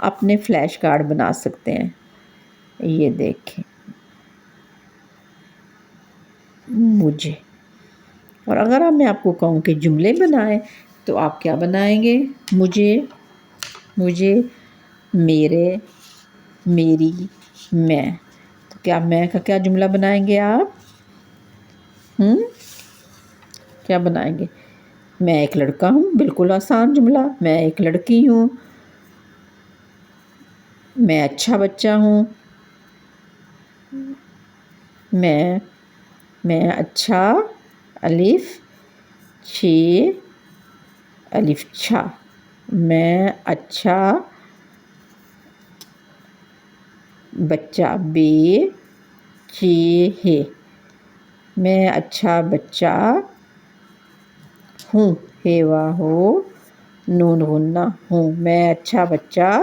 اپنے flash card بنا سکتے ہیں. یہ دیکھیں مجھے. اور اگر میں آپ کو کہوں کہ جملے بنائیں تو آپ کیا بنائیں گے؟ مجھے، میرے، میری، میں. تو کیا میں کا کیا جملہ بنائیں گے آپ؟ کیا بنائیں گے؟ میں ایک لڑکا ہوں، بالکل آسان جملہ. میں ایک لڑکی ہوں. میں اچھا بچہ ہوں. میں اچھا الف چھ الف چھا. میں اچھا بچہ بے چے ہے. میں اچھا بچہ ہوں، ہے وا ہو نون غنہ ہوں. میں اچھا بچہ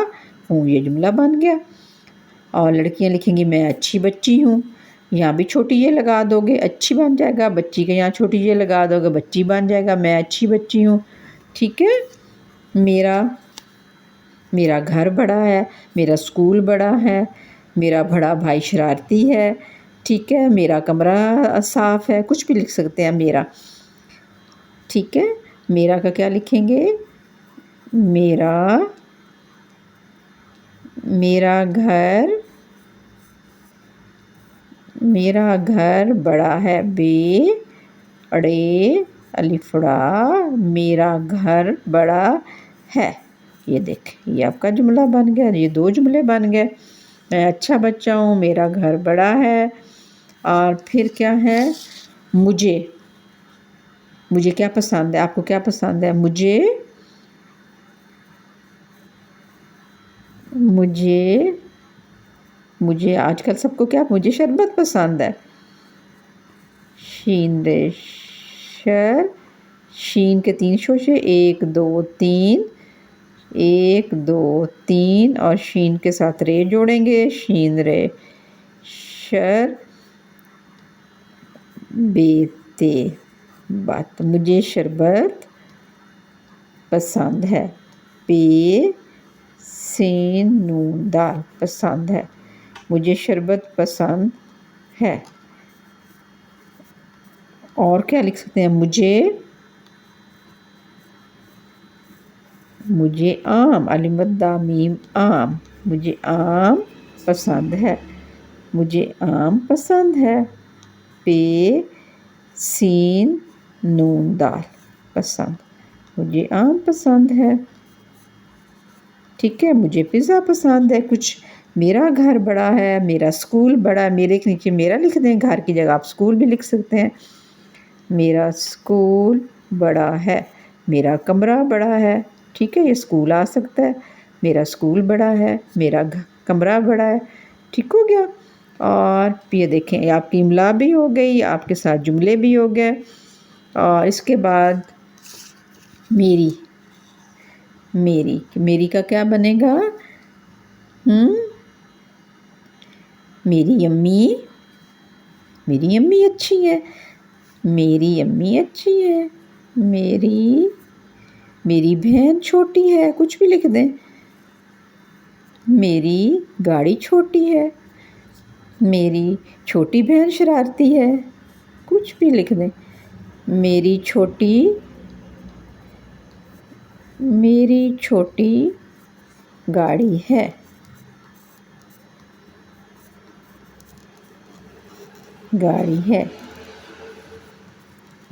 ہوں. یہ جملہ بن گیا. اور لڑکیاں لکھیں گی میں اچھی بچی ہوں. یہاں بھی چھوٹی یہ لگا دو گے اچھی بن جائے گا. بچی کے یہاں چھوٹی یہ لگا دو گے بچی بن جائے گا. میں اچھی بچی ہوں. ٹھیک ہے. میرا گھر بڑا ہے. میرا اسکول بڑا ہے. میرا بڑا بھائی شرارتی ہے. ٹھیک ہے. میرا کمرہ صاف ہے. کچھ بھی لکھ سکتے ہیں میرا. ٹھیک ہے. میرا کا کیا لکھیں گے؟ میرا گھر بڑا ہے. بے اڑے الف اڑا میرا گھر بڑا ہے. یہ دیکھیں یہ آپ کا جملہ بن گیا. یہ 2 جملے بن گئے. میں اچھا بچہ ہوں. میرا گھر بڑا ہے. اور پھر کیا ہے؟ مجھے کیا پسند ہے؟ آپ کو کیا پسند ہے؟ مجھے آج کل سب کو کیا؟ مجھے شربت پسند ہے. شین کے 3 شوشے 1 2 3 1 2 3 اور شین کے ساتھ رے جوڑیں گے. شین رے شر بیتے بات. مجھے شربت پسند ہے. پے سین نون دال پسند ہے. مجھے شربت پسند ہے. اور کیا لکھ سکتے ہیں؟ مجھے آم الف مد میم آم. مجھے آم پسند ہے. مجھے آم پسند ہے. پے سین نون دال پسند. مجھے آم پسند ہے. ٹھیک ہے. مجھے پیزا پسند ہے. کچھ میرا گھر بڑا ہے. میرا اسکول بڑا ہے. میرے کے نیچے میرا لکھ دیں. گھر کی جگہ آپ اسکول بھی لکھ سکتے ہیں. میرا اسکول بڑا ہے. میرا کمرہ بڑا ہے. ٹھیک ہے. یہ اسکول آ سکتا ہے. میرا اسکول بڑا ہے. میرا کمرہ بڑا ہے. ٹھیک ہو گیا. اور یہ دیکھیں آپ کی املا بھی ہو گئی. آپ کے ساتھ جملے بھی ہو گئے. اور اس کے بعد میری کا کیا بنے گا؟ میری امی اچھی ہے. میری امی اچھی ہے. میری بہن چھوٹی ہے. کچھ بھی لکھ دیں. میری گاڑی چھوٹی ہے. میری چھوٹی بہن شرارتی ہے. کچھ بھی لکھ دیں. میری چھوٹی گاڑی ہے.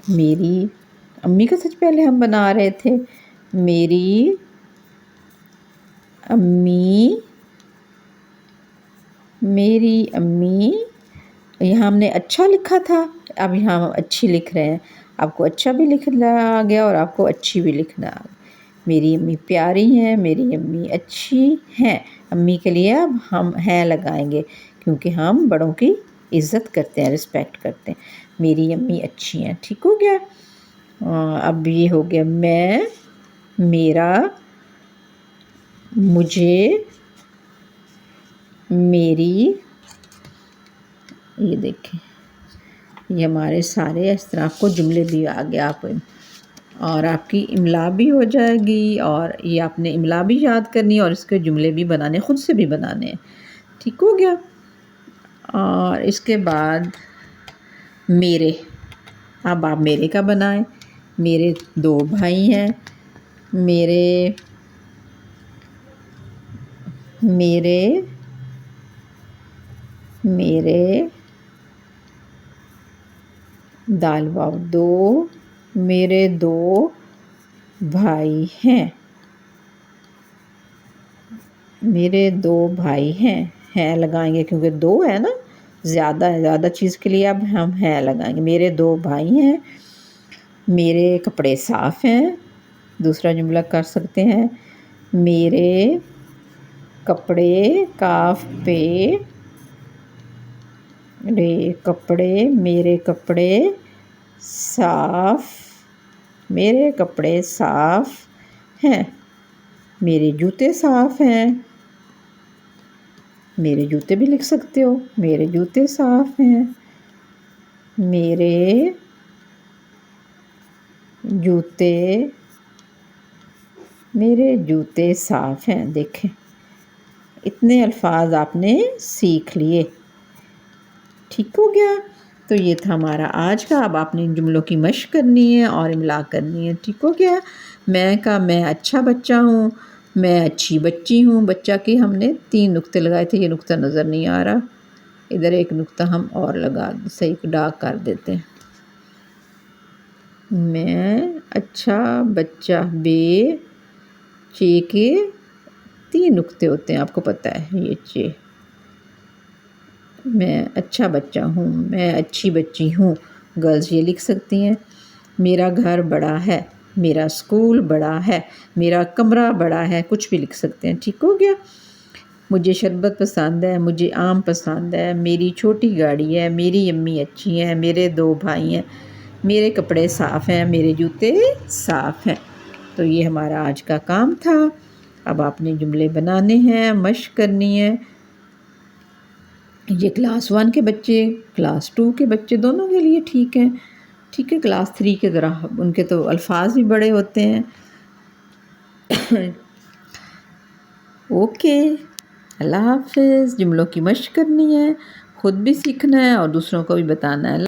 میری امی کا سچ پہلے ہم بنا رہے تھے. میری امی یہاں ہم نے اچھا لکھا تھا. اب یہاں ہم اچھی لکھ رہے ہیں. آپ کو اچھا بھی لکھنا آ گیا اور آپ کو اچھی بھی لکھنا آ گیا. میری امی پیاری ہیں. میری امی اچھی ہیں. امی کے لیے اب ہم ہیں لگائیں گے کیونکہ ہم بڑوں کی عزت کرتے ہیں، رسپیکٹ کرتے ہیں. میری امی اچھی ہیں. ٹھیک ہو گیا. اب یہ ہو گیا میں، میرا، مجھے، میری. یہ دیکھیں یہ ہمارے سارے اس طرح آپ کو جملے بھی آ گیا. آپ اور آپ کی املا بھی ہو جائے گی، اور یہ آپ نے املا بھی یاد کرنی ہے اور اس کے جملے بھی بنانے، خود سے بھی بنانے ہیں۔ ٹھیک ہو گیا؟ اور اس کے بعد میرے، اب آپ میرے کا بنائیں۔ میرے 2 بھائی ہیں۔ میرے میرے میرے دال واو 2، میرے 2 بھائی ہیں۔ میرے 2 بھائی ہیں لگائیں گے کیونکہ 2 ہے نا، زیادہ چیز کے لیے اب ہم ہیں لگائیں گے۔ میرے 2 بھائی ہیں۔ میرے کپڑے صاف ہیں، دوسرا جملہ کر سکتے ہیں، میرے کپڑے کاف پہ میرے کپڑے صاف ہیں۔ میرے جوتے صاف ہیں، میرے جوتے بھی لکھ سکتے ہو، میرے جوتے صاف ہیں۔ میرے جوتے صاف ہیں۔ دیکھیں اتنے الفاظ آپ نے سیکھ لیے۔ ٹھیک ہو گیا؟ تو یہ تھا ہمارا آج کا۔ اب آپ نے ان جملوں کی مشق کرنی ہے اور املا کرنی ہے۔ ٹھیک ہو گیا؟ میں کا میں اچھا بچہ ہوں، میں اچھی بچی ہوں۔ بچہ کے ہم نے 3 نقطے لگائے تھے، یہ نقطہ نظر نہیں آ رہا، ادھر ایک نقطہ ہم اور صحیح ڈارک کر دیتے ہیں۔ میں اچھا بچہ، بے چے کے 3 نقطے ہوتے ہیں، آپ کو پتہ ہے یہ چے۔ میں اچھا بچہ ہوں، میں اچھی بچی ہوں، گرلز یہ لکھ سکتی ہیں۔ میرا گھر بڑا ہے، میرا اسکول بڑا ہے، میرا کمرہ بڑا ہے، کچھ بھی لکھ سکتے ہیں۔ ٹھیک ہو گیا؟ مجھے شربت پسند ہے، مجھے آم پسند ہے، میری چھوٹی گاڑی ہے، میری امی اچھی ہیں، میرے 2 بھائی ہیں، میرے کپڑے صاف ہیں، میرے جوتے صاف ہیں۔ تو یہ ہمارا آج کا کام تھا۔ اب آپ نے جملے بنانے ہیں، مشق کرنی ہے۔ یہ کلاس 1 کے بچے، کلاس 2 کے بچے دونوں کے لیے ٹھیک ہے۔ ٹھیک ہے، کلاس 3 کے ذرا ان کے تو الفاظ بھی بڑے ہوتے ہیں۔ اوکے، اللہ حافظ۔ جملوں کی مشق کرنی ہے، خود بھی سیکھنا ہے اور دوسروں کو بھی بتانا ہے۔